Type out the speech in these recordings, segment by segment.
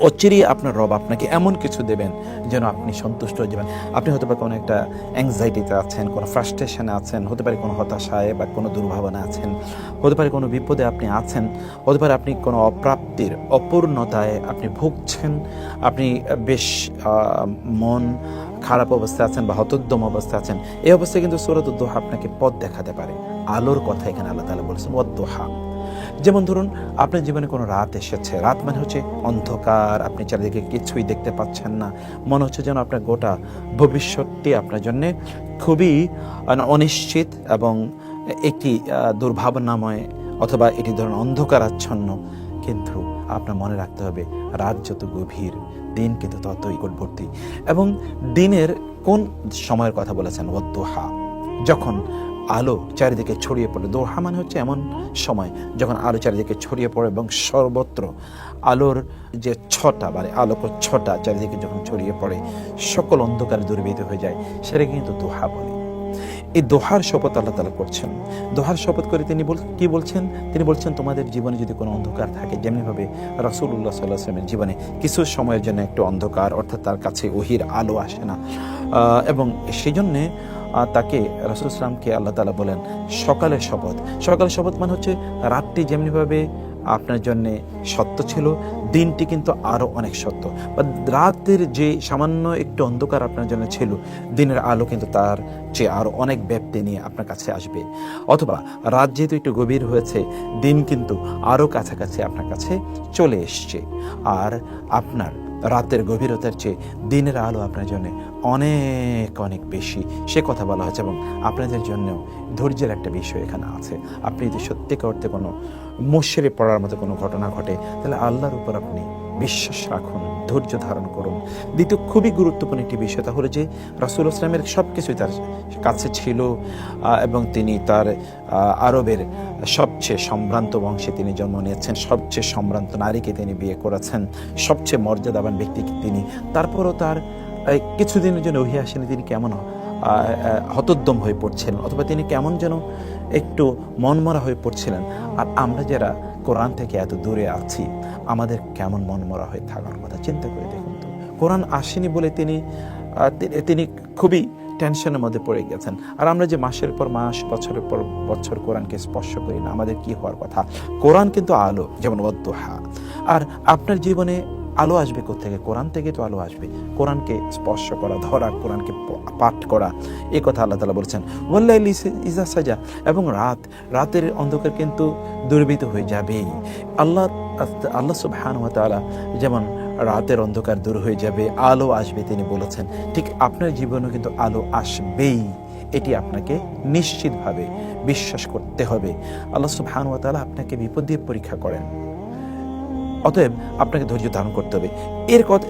অচিরেই আপনার রব আপনাকে এমন কিছু দেবেন যেন আপনি সন্তুষ্ট হয়ে যাবেন। আপনি হতে পারে কোনো একটা অ্যাংজাইটিতে আছেন, কোনো ফ্রাস্ট্রেশনে আছেন, হতে পারে কোনো হতাশায় বা কোনো দুর্ভাবনা আছেন, হতে পারে কোনো বিপদে আপনি আছেন, হতে পারে আপনি কোনো অপ্রাপ্তির অপূর্ণতায় আপনি ভুগছেন, আপনি বেশ মন খারাপ অবস্থায় আছেন বা হতোদ্যম অবস্থায় আছেন। এই অবস্থায় কিন্তু সূরাতুদ দোহা আপনাকে পথ দেখাতে পারে। আলোর কথা এখানে আল্লাহ তাআলা বলেছেন ওয়াদ-দোহা। যেমন ধরুন আপনার জীবনে কোনো রাত এসেছে, রাত মানে হচ্ছে অন্ধকার, আপনি চারিদিকে কিছুই দেখতে পাচ্ছেন না, মনে হচ্ছে যেন আপনার গোটা ভবিষ্যৎটি আপনার জন্য খুবই অনিশ্চিত এবং একটি দুর্ভাবনাময়, অথবা এটি ধরুন অন্ধকারাচ্ছন্ন। কিন্তু আপনার মনে রাখতে হবে রাত যত গভীর, দিন কিন্তু ততই নিকটবর্তী। এবং দিনের কোন সময়ের কথা বলেছেন ওয়াদ-দোহা, যখন আলো চারিদিকে ছড়িয়ে পড়ে। দোহা মানে হচ্ছে এমন সময় যখন আলো চারিদিকে ছড়িয়ে পড়ে এবং সর্বত্র আলোর যে ছটা, মানে আলোক ছটা চারিদিকে যখন ছড়িয়ে পড়ে, সকল অন্ধকার দূরীভূত হয়ে যায়, সেটাকে কিন্তু দোহা বলে। এই দোহার শপথ আল্লাহ তাআলা করছেন। দোহার শপথ করে তিনি কি বলছেন? তিনি বলছেন তোমাদের জীবনে যদি কোনো অন্ধকার থাকে, যেমনিভাবে রাসূলুল্লাহ সাল্লাল্লাহু আলাইহি ওয়াসাল্লামের জীবনে কিছু সময়ের জন্য একটু অন্ধকার, অর্থাৎ তার কাছে ওহীর আলো আসে না, এবং সেই জন্যে তাকে রাসূল সাল্লামকে আল্লাহ তাআলা বলেন সকালের শপথ। সকালের শপথ মানে হচ্ছে রাতটি যেমনিভাবে আপনার জন্যে সত্য ছিল, দিনটি কিন্তু আরও অনেক সত্য। বা রাতের যে সামান্য একটু অন্ধকার আপনার জন্য ছিল, দিনের আলো কিন্তু তার চেয়ে আরও অনেক ব্যাপ্তি নিয়ে আপনার কাছে আসবে। অথবা রাত যেহেতু একটু গভীর হয়েছে, দিন কিন্তু আরও কাছাকাছি আপনার কাছে চলে এসছে। আর আপনার রাতের গভীরতার চেয়ে দিনের আলো আপনার জন্য অনেক অনেক বেশি, সে কথা বলা হয়েছে। এবং আপনাদের জন্য ধৈর্যের একটা বিষয় এখানে আছে। আপনি যদি সত্যিকার অর্থে কোনো মুশরিক পড়ার মতো কোনো ঘটনা ঘটে, তাহলে আল্লাহর উপর আপনি বিশ্বাস রাখুন, ধৈর্য ধারণ করুন। দ্বিতীয় খুবই গুরুত্বপূর্ণ একটি বিষয়, তাহলে যে রাসূলুল্লাহ সাল্লাল্লাহু আলাইহি ওয়াসাল্লামের সব কিছুই তার কাছে ছিল, এবং তিনি তার আরবের সবচেয়ে সম্ভ্রান্ত বংশে তিনি জন্ম নিয়েছেন, সবচেয়ে সম্ভ্রান্ত নারীকে তিনি বিয়ে করেছেন, সবচেয়ে মর্যাদাবান ব্যক্তিকে তিনি। তারপরও তার কিছুদিনের জন্য ওহী আসেনি, তিনি কেমন হতোদ্যম হয়ে পড়ছিলেন, অথবা তিনি কেমন যেন একটু মনমরা হয়ে পড়ছিলেন। আর আমরা যারা কোরআন থেকে এত দূরে আছি, আমাদের কেমন মনমরা হয়ে থাকার কথা চিন্তা করে দেখুন তো। কোরআন আসেনি বলে তিনি খুবই টেনশনের মধ্যে পড়ে গেছেন। আর আমরা যে মাসের পর মাস, বছরের পর বছর কোরআনকে স্পর্শ করি না, আমাদের কি হওয়ার কথা? কোরআন কিন্তু আলো, যেমন ওয়াদ-দোহা। আর আপনার জীবনে আলো আসবে কোত্থেকে? কোরআন থেকে তো আলো আসবে। কোরআনকে স্পর্শ করা, ধরা, কোরআনকে পাঠ করা, এই কথা আল্লাহ তাআলা বলছেন ওয়াল্লাইলি ইযা সাজা। এবং রাতের অন্ধকার কিন্তু দূরীভূত হয়ে যাবেই। আল্লাহ সুবহানাহু ওয়া তাআলা যেমন রাতের অন্ধকার দূর হয়ে যাবে, আলো আসবে তিনি বলেছেন, ঠিক আপনার জীবনেও কিন্তু আলো আসবেই। এটি আপনাকে নিশ্চিতভাবে বিশ্বাস করতে হবে। আল্লাহ সুবহানাহু ওয়া তাআলা আপনাকে বিপদ দিয়ে পরীক্ষা করেন, অতএব আপনাকে ধৈর্য ধারণ করতে হবে।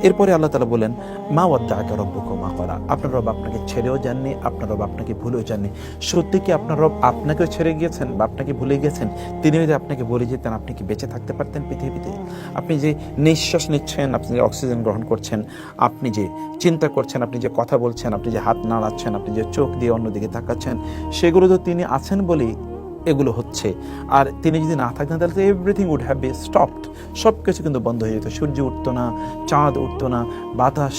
এরপরে আল্লাহ তাআলা বলেন মা ওয়াদ্দাআকা রাব্বুকা মা ক্বালা। আপনার রব আপনাকে ছেড়েও যাননি, আপনার রব আপনাকে ভুলেও যাননি। সত্যি কি আপনার রব আপনাকেও ছেড়ে গিয়েছেন বা আপনাকে ভুলে গেছেন? তিনি যদি আপনাকে বলে যেতেন, আপনি কি বেঁচে থাকতে পারতেন পৃথিবীতে? আপনি যে নিঃশ্বাস নিচ্ছেন, আপনি যে অক্সিজেন গ্রহণ করছেন, আপনি যে চিন্তা করছেন, আপনি যে কথা বলছেন, আপনি যে হাত নাড়াচ্ছেন, আপনি যে চোখ দিয়ে অন্যদিকে তাকাচ্ছেন, সেগুলো তো তিনি আছেন বলেই এগুলো হচ্ছে। আর তিনি যদি না থাকতেন, তাহলে everything would have be stopped. সব কিছু কিন্তু বন্ধ হয়ে যেত। সূর্য উঠতো না, চাঁদ উঠতো না, বাতাস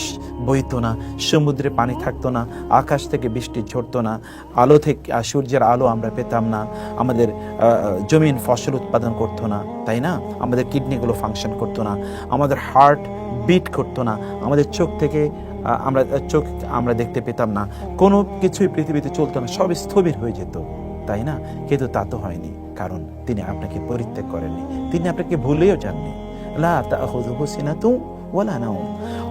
বইতো না, সমুদ্রে পানি থাকতো না, আকাশ থেকে বৃষ্টি ঝরতো না, আলো থেকে সূর্যের আলো আমরা পেতাম না, আমাদের জমিন ফসল উৎপাদন করতো না, তাই না? আমাদের কিডনিগুলো ফাংশন করতো না, আমাদের হার্ট বিট করতো না, আমাদের চোখ থেকে আমরা দেখতে পেতাম না, কোনো কিছুই পৃথিবীতে চলতো না, সব স্থবির হয়ে যেত, তাই না? কিন্তু তা তো হয়নি, কারণ তিনি আপনাকে পরিত্যাগ করেননি, তিনি আপনাকে ভুলেও যাননি। লা তাখুযুহু সিনাতুন ওয়ালা নাওম।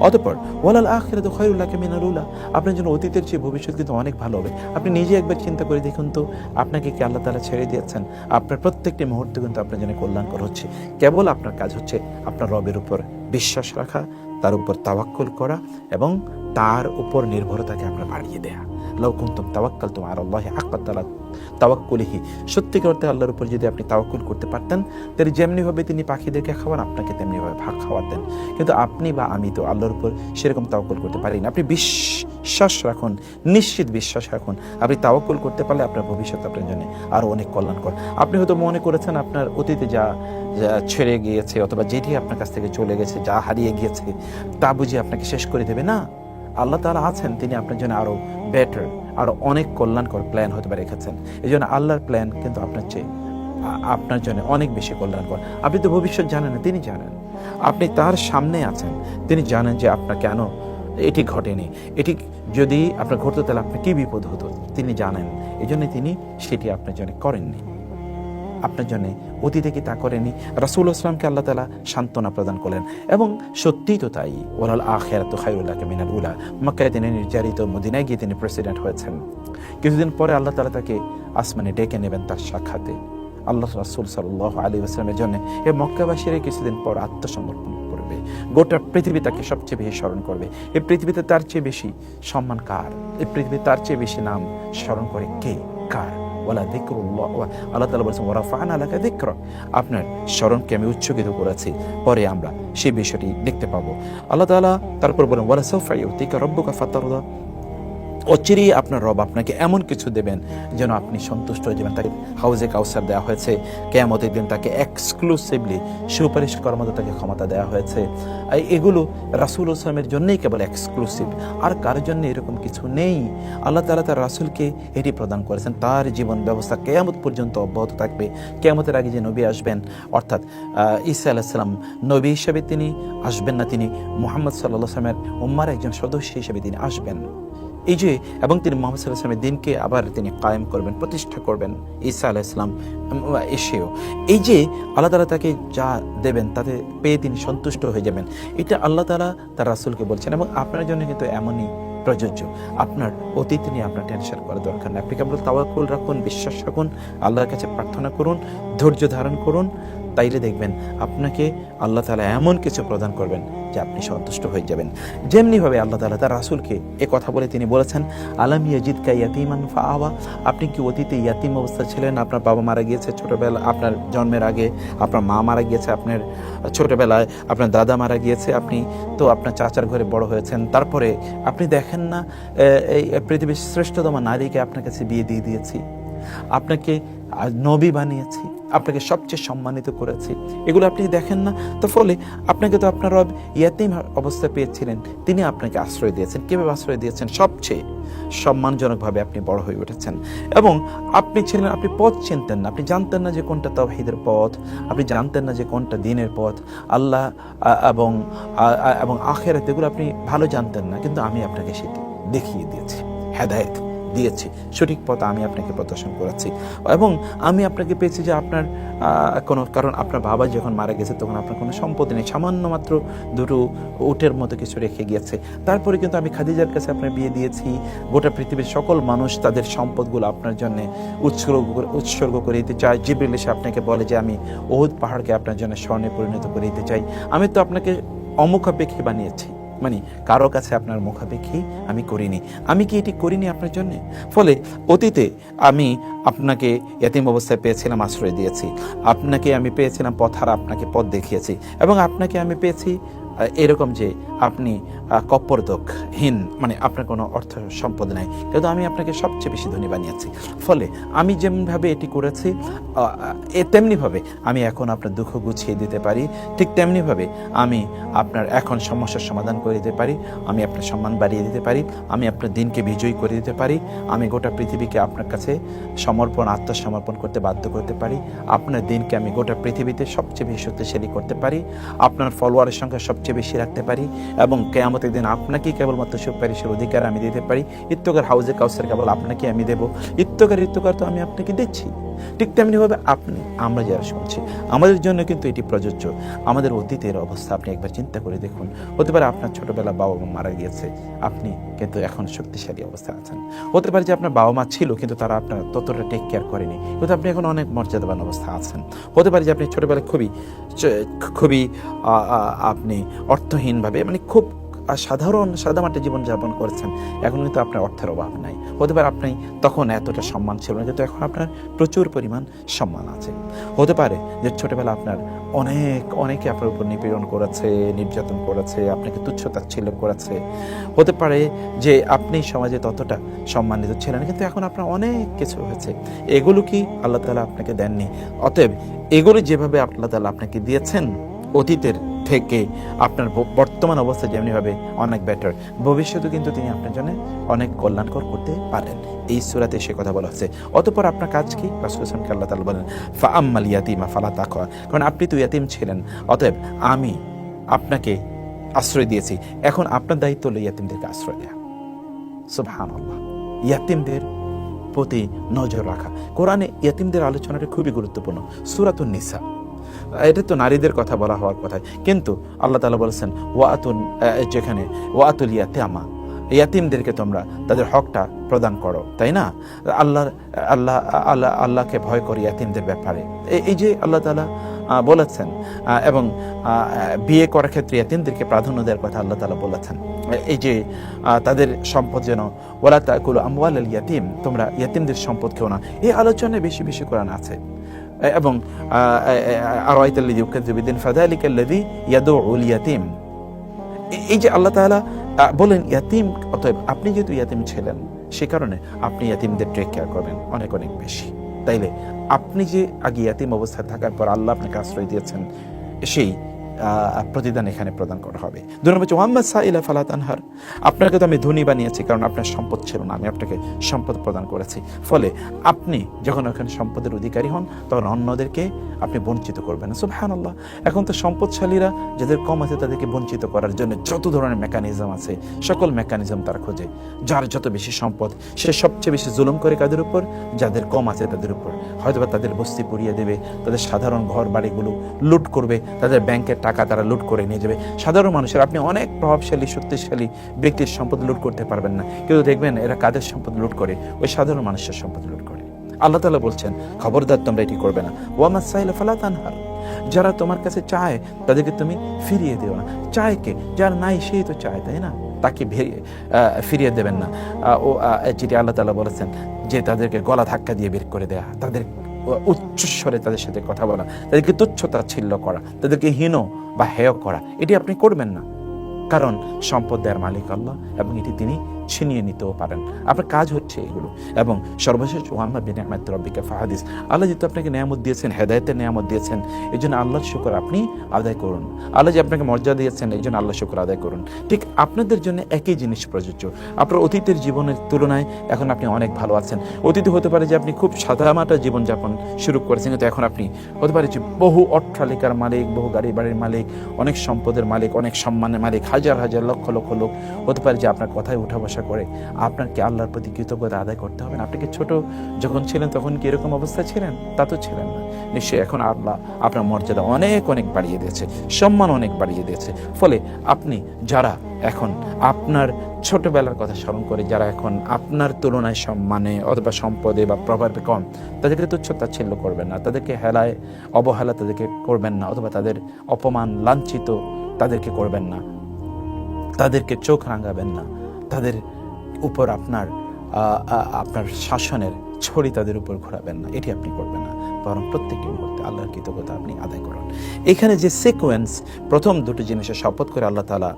অতঃপর ওয়ালাল আখিরাতু খায়রুল লাকা মিনাল উলা। আপনার জন্য অতীতের চেয়ে ভবিষ্যৎ কিন্তু অনেক ভালো হবে। আপনি নিজে একবার চিন্তা করে দেখুন তো, আপনাকে কি আল্লাহ তাআলা ছেড়ে দিয়েছেন? আপনার প্রত্যেকটি মুহূর্ত কিন্তু আপনার জন্য কল্যাণকর হচ্ছে। কেবল আপনার কাজ হচ্ছে আপনার রবের উপর বিশ্বাস রাখা, তার উপর তাওয়াক্কুল করা এবং তার উপর নির্ভরতাকে আমরা বাড়িয়ে দেয়া। লাউ কুনতুম তাওয়াক্কালতুম আলাল্লাহি হাক্কা তাওয়াক্কুলিহি। সত্যিকার অর্থে আল্লাহর উপর যদি আপনি তাওয়াক্কুল করতে পারতেন, তাহলে যেমনিভাবে তিনি পাখিদেরকে খাওয়ান, আপনাকে তেমনিভাবে ভাগ খাওয়াতেন। কিন্তু আপনি বা আমি তো আল্লাহর উপর সেরকম তাওয়াক্কুল করতে পারি না। আপনি বিশ্বাস রাখুন, নিশ্চিত বিশ্বাস রাখুন। আপনি তাওয়াক্কুল করতে পারলে আপনার ভবিষ্যৎ আপনার জন্য আরও অনেক কল্যাণকর। আপনি হয়তো মনে করেছেন আপনার অতীতে যা ছেড়ে গিয়েছে অথবা যেটি আপনার কাছ থেকে চলে গেছে, যা হারিয়ে গিয়েছে, তা বুঝি আপনাকে শেষ করে দেবে না। আল্লাহ তাআলা আছেন, তিনি আপনার জন্য আরও বেটার, আরও অনেক কল্যাণকর প্ল্যান হতে পারে রেখেছেন। এই জন্য আল্লাহর প্ল্যান কিন্তু আপনার জন্য অনেক বেশি কল্যাণকর। আপনি তো ভবিষ্যৎ জানেন না, তিনি জানেন। আপনি তার সামনে আছেন, তিনি জানেন যে আপনার কেন এটি ঘটেনি, এটি যদি আপনার ঘটতো তাহলে আপনার কী বিপদ হতো, তিনি জানেন। এই জন্য তিনি সেটি আপনার জন্য করেননি, আপনার জন্য অতীতে কি তা করেনি। রাসূলুল্লাহ সাল্লাল্লাহু আলাইহি ওয়াসাল্লামকে আল্লাহ তাআলা সান্ত্বনা প্রদান করলেন, এবং সত্যিই তো তাই। ওয়ালাল আখিরাতু খায়রুল লাকা মিনাল উলা। মক্কায় তিনি নির্যাতিত, মদিনায় গিয়ে তিনি প্রেসিডেন্ট হয়েছেন। কিছুদিন পরে আল্লাহ তাআলা তাকে আসমানে ডেকে নেবেন তার সাক্ষাতে। আল্লাহ রাসূল সাল্লাল্লাহু আলাইহি ওয়াসাল্লামের জন্য এই মক্কাবাসীরা কিছুদিন পর আত্মসমর্পণ করবে। গোটা পৃথিবী তাকে সবচেয়ে বেশি স্মরণ করবে। এই পৃথিবীতে তার চেয়ে বেশি সম্মান কার? এই পৃথিবীতে তার চেয়ে বেশি নাম স্মরণ করে কে, কার? ওয়ালা যিকরুল্লাহ, আল্লাহ তাআলা বলেছেন ওয়া রাফা'না লাকা যিকরাক, আপনার স্মরণকে আমি উৎসর্গিত করেছি। পরে আমরা সেই বিষয়টি দেখতে পাবো। আল্লাহ তাআলা তারপর বলেন ওয়ালা সাউফা ইউতিকা রাব্বুকা ফাতারদা, অচিরেই আপনার রব আপনাকে এমন কিছু দেবেন যেন আপনি সন্তুষ্ট হয়ে যাবেন। তাকে হাউজে কাউসার দেওয়া হয়েছে, কিয়ামতের দিন তাকে এক্সক্লুসিভলি সুপারিশ করার মতো তাকে ক্ষমতা দেওয়া হয়েছে। এগুলো রাসূলুল্লাহ সাল্লাল্লাহু জন্যই কেবল এক্সক্লুসিভ, আর কারোর জন্য এরকম কিছু নেই। আল্লাহ তাআলা তার রাসূলকে এটি প্রদান করেছেন। তার জীবন ব্যবস্থা কিয়ামত পর্যন্ত অব্যাহত থাকবে। কিয়ামতের আগে যে নবী আসবেন, অর্থাৎ ঈসা আলাইহিস সালাম, নবী হিসেবে তিনি আসবেন না, তিনি মুহাম্মদ সাল্লাল্লাহু আলাইহি ওয়াসাল্লামের উম্মার একজন সদস্য হিসেবে তিনি আসবেন। এই যে, এবং তিনি মুহাম্মদ সাল্লাল্লাহু আলাইহি ওয়াসাল্লামের দিনকে আবার তিনি কায়েম করবেন, প্রতিষ্ঠা করবেন ঈসা আলাইহিস সালাম এসেও। এই যে আল্লাহ তাআলা তাকে যা দেবেন তাতে পেয়ে তিনি সন্তুষ্ট হয়ে যাবেন, এটা আল্লাহ তাআলা তার রাসূলকে বলছেন। এবং আপনার জন্য কিন্তু এমনই প্রযোজ্য। আপনার অতীত নিয়ে আপনার টেনশন করার দরকার নেই। আপনি কেবল তাওয়াক্কুল রাখুন, বিশ্বাস রাখুন, আল্লাহর কাছে প্রার্থনা করুন, ধৈর্য ধারণ করুন। তাইলে দেখবেন আপনাকে আল্লাহ তাআলা এমন কিছু প্রদান করবেন যে আপনি সন্তুষ্ট হয়ে যাবেন। যেমনিভাবে আল্লাহ তাআলা তার রাসূলকে এ কথা বলে তিনি বলেছেন আলাম ইয়াজিদকা ইয়াতীমান ফাআওয়া, আপনি কি অতীতে ইয়াতীম অবস্থা ছিলেন? আপনার বাবা মারা গিয়েছে ছোটবেলা, আপনার জন্মের আগে আপনার মা মারা গিয়েছে, আপনার ছোটবেলায় আপনার দাদা মারা গিয়েছে, আপনি তো আপনার চাচার ঘরে বড় হয়েছেন। তারপরে আপনি দেখেন না এই পৃথিবীর শ্রেষ্ঠতম নারীকে আপনার কাছে বিয়ে দিয়ে দিয়েছি, আপনাকে নবী বানিয়েছি, আপনাকে সবচেয়ে সম্মানিত করেছি, এগুলো আপনি দেখেন না? তো ফলে আপনাকে তো আপনার রব ইয়াতীম অবস্থায় পেয়েছিলেন, তিনি আপনাকে আশ্রয় দিয়েছেন। কীভাবে আশ্রয় দিয়েছেন? সবচেয়ে সম্মানজনকভাবে আপনি বড় হয়ে উঠেছেন। এবং আপনি ছিলেন, আপনি পথ চিনতেন না, আপনি জানতেন না যে কোনটা তাওহীদের পথ, আপনি জানতেন না যে কোনটা দ্বীনের পথ, আল্লাহ এবং আখিরাত, এগুলো আপনি ভালো জানতেন না। কিন্তু আমি আপনাকে সেটি দেখিয়ে দিয়েছি, হেদায়েত দিয়েছি, সঠিক পথ আমি আপনাকে প্রদর্শন করেছি। এবং আমি আপনাকে পেয়েছি যে আপনার কারণ আপনার বাবা যখন মারা গেছে তখন আপনার কোনো সম্পত্তি নেই, সামান্য মাত্র দুটো উটের মতো কিছু রেখে গিয়েছে। তারপরে কিন্তু আমি খাদিজার কাছে আপনার বিয়ে দিয়েছি। গোটা পৃথিবীর সকল মানুষ তাদের সম্পদগুলো আপনার জন্য উৎসর্গ করে দিতে চায়। জিবরিল এসে আপনাকে বলে যে আমি উহুদ পাহাড়কে আপনার জন্য স্বর্ণে পরিণত করে দিতে চাই। আমি তো আপনাকে অমুখাপেক্ষী বানিয়েছি, মানে কারো কাছে আপনার মুখাপেক্ষী আমি করিনি। আমি কি এটি করিনি আপনার জন্য? ফলে অতীতে আমি আপনাকে ইয়াতীম অবস্থায় পেয়েছিলাম, আশ্রয় দিয়েছি। আপনাকে আমি পেয়েছিলাম পথহারা, আপনাকে পথ দেখিয়েছি। এবং আপনাকে আমি পেয়েছি এরকম যে আপনি কপ্পরদকহীন, মানে আপনার কোনো অর্থ সম্পদ নাই, কিন্তু আমি আপনাকে সবচেয়ে বেশি ধনী বানিয়েছি। ফলে আমি যেমনভাবে এটি করেছি তেমনিভাবে আমি এখন আপনার দুঃখ গুছিয়ে দিতে পারি, ঠিক তেমনিভাবে আমি আপনার এখন সমস্যার সমাধান করে দিতে পারি, আমি আপনার সম্মান বাড়িয়ে দিতে পারি, আমি আপনার দিনকে বিজয়ী করে দিতে পারি, আমি গোটা পৃথিবীকে আপনার কাছে আত্মসমর্পণ করতে বাধ্য করতে পারি, আপনার দিনকে আমি গোটা পৃথিবীতে সবচেয়ে বেশি শক্তিশালী করতে পারি, আপনার ফলোয়ারের সংখ্যা সবচেয়ে বেশি রাখতে পারি, এবং কিয়ামতের দিন আপনাকেই কেবলমাত্র সুপারিশের অধিকার আমি দিতে পারি। ইত্তকার হাউজে কাউসার কেবল আপনাকে আমি দেব। ইত্তকার তো আমি আপনাকে দিচ্ছি। ঠিক তেমনিভাবে আমরা যারা শুনছি আমাদের জন্য কিন্তু এটি প্রযোজ্য। আমাদের অতীতের অবস্থা আপনি একবার চিন্তা করে দেখুন। হতে পারে আপনার ছোটবেলা বাবা মা মারা গিয়েছে, আপনি কিন্তু এখন শক্তিশালী অবস্থায় আছেন। হতে পারে যে আপনার বাবা মা ছিল কিন্তু তারা আপনার ততটা টেক কেয়ার করেনি, কিন্তু আপনি এখন অনেক মর্যাদাবান অবস্থা আছেন। হতে পারে যে আপনি ছোটবেলায় খুবই আপনি অর্থহীনভাবে, মানে খুব সাধারণ সাদামাটা জীবনযাপন করেছেন, এখন কিন্তু আপনার অর্থের অভাব নাই। হতে পারে আপনি তখন এতটা সম্মান ছিল না, কিন্তু এখন আপনার প্রচুর পরিমাণ সম্মান আছে। হতে পারে যে ছোটবেলা আপনার অনেকে আপনার উপর নিপীড়ন করেছে, নির্যাতন করেছে, আপনাকে তুচ্ছ-তাচ্ছিল্য করেছে। হতে পারে যে আপনি সমাজে ততটা সম্মানিত ছিলেন, কিন্তু এখন আপনার অনেক কিছু হয়েছে। এগুলো কি আল্লাহ তাআলা আপনাকে দেননি? অতএব এগুলো যেভাবে আল্লাহ তাআলা আপনাকে দিয়েছেন অতীতের থেকে, আপনার বর্তমান অবস্থা যেমনিভাবে অনেক বেটার, ভবিষ্যতে কিন্তু তিনি আপনার জন্য অনেক কল্যাণকর করতে পারেন। এই সূরাতে সে কথা বলা হচ্ছে। অতঃপর আপনার কাজ কি? রাসূলুল্লাহ আল্লাহ তাআলা বলেন, ফাআম্মাল ইয়াতীমা ফালা তাকওয়া, কারণ আপনি তো ইয়াতীম ছিলেন, অতএব আমি আপনাকে আশ্রয় দিয়েছি, এখন আপনার দায়িত্ব হলো ইয়াতীমদেরকে আশ্রয় দেওয়া। সুবহানাল্লাহ। ইয়াতীমদের প্রতি নজর রাখা। কোরআনে ইয়াতীমদের আলোচনাটা খুবই গুরুত্বপূর্ণ। সূরাতুন নিসা, এটা তো নারীদের কথা বলা হওয়ার কথা, কিন্তু আল্লাহ তাআলা বলেছেন যেখানে ওয়াতুল ইয়াতামা, ইয়াতীমদেরকে তোমরা তাদের হকটা প্রদান করো, তাই না? আল্লাহকে ভয় করি ইয়াতীমদের ব্যাপারে, এই যে আল্লাহ তাআলা বলেছেন। এবং বিয়ে করার ক্ষেত্রে ইয়াতীমদেরকে প্রাধান্য দেওয়ার কথা আল্লাহ তাআলা বলেছেন। এই যে তাদের সম্পদ যেন ওয়ালা তাকুলু আমওয়ালাল ইয়াতীম, তোমরা ইয়াতীমদের সম্পদ খেও না, এই আলোচনায় বেশি বেশি কোরআন আছে। এবং আরাইতাল্লাযী ইউকাযযিবু বিদ্দীন ফাযালিকাল্লাযী ইয়াদউল ইয়াতীম, এই যে আল্লাহ তাআলা বলেন ইয়াতীম, অতএব আপনি যেহেতু ইয়াতীম ছিলেন সে কারণে আপনি ইয়াতীমদের টেক কেয়ার করবেন অনেক অনেক বেশি। তাইলে আপনি যে আগে ইয়াতীম অবস্থায় থাকার পর আল্লাহ আপনাকে আশ্রয় দিয়েছেন, সেই প্রতিদান এখানে প্রদান করা হবে। 2 নম্বর, ওয়াম্মা সাইলা ফালা তানহার, আপনাকে তো আমি ধনী বানিয়েছি কারণ আপনার সম্পদ ছিল না, আমি আপনাকে সম্পদ প্রদান করেছি। ফলে আপনি যখন ওখানে সম্পদের অধিকারী হন তখন অন্যদেরকে আপনি বঞ্চিত করবেন না। সুবহানাল্লাহ। এখন তো সম্পদশালীরা যাদের কম আছে তাদেরকে বঞ্চিত করার জন্য যত ধরনের মেকানিজম আছে, সকল মেকানিজম তারা খোঁজে। যার যত বেশি সম্পদ সে সবচেয়ে বেশি জুলুম করে কাদের উপর? যাদের কম আছে তাদের উপর। হয়তোবা তাদের বস্তি পুড়িয়ে দেবে, তাদের সাধারণ ঘর বাড়িগুলো লুট করবে, তাদের ব্যাংকের টাকা তারা লুট করে নিয়ে যাবে। সাধারণ মানুষের, আপনি অনেক প্রভাবশালী শক্তিশালী ব্যক্তির সম্পদ লুট করতে পারবেন না, কিন্তু দেখবেন এরা কাদের সম্পদ লুট করে? ওই সাধারণ মানুষের সম্পদ লুট করে। আল্লাহ তাআলা বলছেন খবরদার তোমরা এটি করবে না। ওয়ামা সাইলা ফালা তানহার, যারা তোমার কাছে চায় তাদেরকে তুমি ফিরিয়ে দিও না। চায় কে? যার নাই সেই তো চায়, তাই না? তাকে ফিরিয়ে দেবেন না। যেটি আল্লাহ তাআলা বলেছেন যে তাদেরকে গলা ধাক্কা দিয়ে বের করে দেয়া, তাদের উচ্চস্বরে তাদের সাথে কথা বলা, তাদেরকে তুচ্ছ-তাচ্ছিল্য করা, তাদেরকে হীন বা হেয় করা, এটি আপনি করবেন না। কারণ সম্পদ দেওয়ার মালিক আল্লাহ, এবং এটি তিনি ছিনিয়ে নিতেও পারেন। আপনার কাজ হচ্ছে এগুলো। এবং সর্বশেষ, ওয়াম্মা বিনিআমাতি রাব্বিকা ফাহাদিস, আল্লাহ যেহেতু আপনাকে নিয়ামত দিয়েছেন, হেদায়েতের নিয়ামত দিয়েছেন, এই জন্য আল্লাহর শুকর আপনি আদায় করুন। আল্লাহ যে আপনাকে মর্যাদা দিয়েছেন এই জন্য আল্লাহর শুকর আদায় করুন। ঠিক আপনাদের জন্য একই জিনিস প্রযোজ্য। আপনার অতীতের জীবনের তুলনায় এখন আপনি অনেক ভালো আছেন। অতীতে হতে পারে যে আপনি খুব সাদামাটা জীবনযাপন শুরু করেছেন, কিন্তু এখন আপনি হতে পারে যে বহু অট্টালিকার মালিক, বহু গাড়ি বাড়ির মালিক, অনেক সম্পদের মালিক, অনেক সম্মানের মালিক, হাজার হাজার লক্ষ লক্ষ লোক হতে পারে যে আপনার কথায় উঠা বসা করে। আপনার কি আল্লাহর প্রতি কৃতজ্ঞতা আদায় করতে হবে না? আপনি কি ছোট যখন ছিলেন তখন কি এরকম অবস্থা ছিলেন? তা তো ছিলেন না। নিশ্চয়ই এখন আল্লাহ আপনার মর্যাদা অনেক অনেক বাড়িয়ে দিয়েছে, সম্মান অনেক বাড়িয়ে দিয়েছে। ফলে আপনি যারা এখন আপনার ছোটবেলার কথা স্মরণ করে, যারা এখন আপনার তুলনায় সম্মানে অথবা সম্পদে বা প্রভাবে কম, তাদেরকে তুচ্ছ-তাচ্ছিল্য করবেন না, তাদেরকে হেলায় অবহেলা তাদেরকে করবেন না, অথবা তাদের অপমান লাঞ্ছিত তাদেরকে করবেন না, তাদেরকে চোখ রাঙাবেন না, তাদের উপর আপনার শাসনের ছড়ি তাদের উপর ঘোরাবেন না, এটি আপনি করবেন না। বরং প্রত্যেকটি মুহূর্তে আল্লাহর কৃতজ্ঞতা আপনি আদায় করুন। এখানে যে সিকোয়েন্স, প্রথম দুটো জিনিসের শপথ করে আল্লাহ তাআলা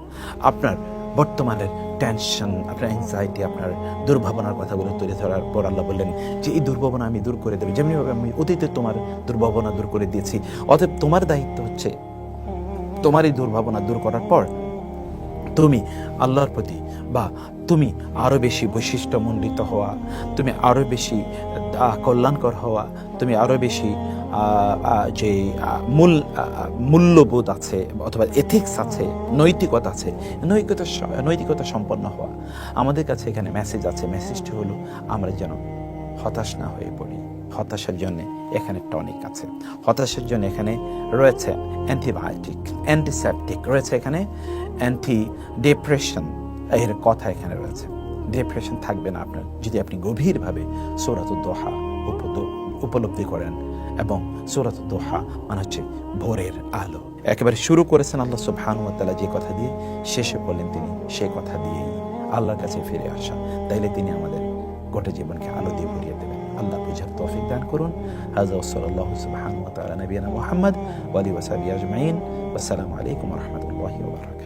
আপনার বর্তমানের টেনশন, আপনার অ্যাংজাইটি, আপনার দুর্ভাবনার কথাগুলো তুলে ধরার পর আল্লাহ বললেন যে এই দুর্ভাবনা আমি দূর করে দেবো, যেমনিভাবে আমি অতীতে তোমার দুর্ভাবনা দূর করে দিয়েছি। অতএব তোমার দায়িত্ব হচ্ছে তোমার এই দুর্ভাবনা দূর করার পর তুমি আল্লাহর প্রতি বা তুমি আরও বেশি বৈশিষ্ট্যমণ্ডিত হওয়া, তুমি আরও বেশি কল্যাণকর হওয়া, তুমি আরও বেশি যে মূল্যবোধ আছে অথবা এথিক্স আছে, নৈতিকতা আছে, নৈতিকতা সম্পন্ন হওয়া। আমাদের কাছে এখানে মেসেজ আছে। মেসেজটি হলো আমরা যেন হতাশ না হয়ে পড়ি। হতাশার জন্য এখানে টনিক আছে, হতাশার জন্য এখানে রয়েছে অ্যান্টিবায়োটিক, অ্যান্টিসেপটিক রয়েছে, এখানে অ্যান্টি ডিপ্রেশন এর কথা এখানে রয়েছে। ডিপ্রেশন থাকবে না আপনার যদি আপনি গভীরভাবে সূরাতুদ দোহা উপলব্ধি করেন। এবং সূরাতুদ দুহা মানে হচ্ছে ভোরের আলো। একেবারে শুরু করেছেন আল্লাহ সুবহানাহু ওয়া তাআলা যে কথা দিয়ে, শেষে বললেন তিনি সেই কথা দিয়েই আল্লাহর কাছে ফিরে আসা। তাইলে তিনি আমাদের গোটা জীবনকে আলো দিয়ে ভরিয়ে দেবেন। আল্লাহ বুঝার তৌফিক দান করুন। হাযা ওয়া সাল্লাল্লাহু সুবহানাহু ওয়া তাআলা নবিয়ানা মুহাম্মদ ওয়া আলিহি ওয়া সাহবিহি আজমাইন। আসসালামু আলাইকুম ওয়া রাহমাতুল্লাহি ওয়া বারাকাতুহু।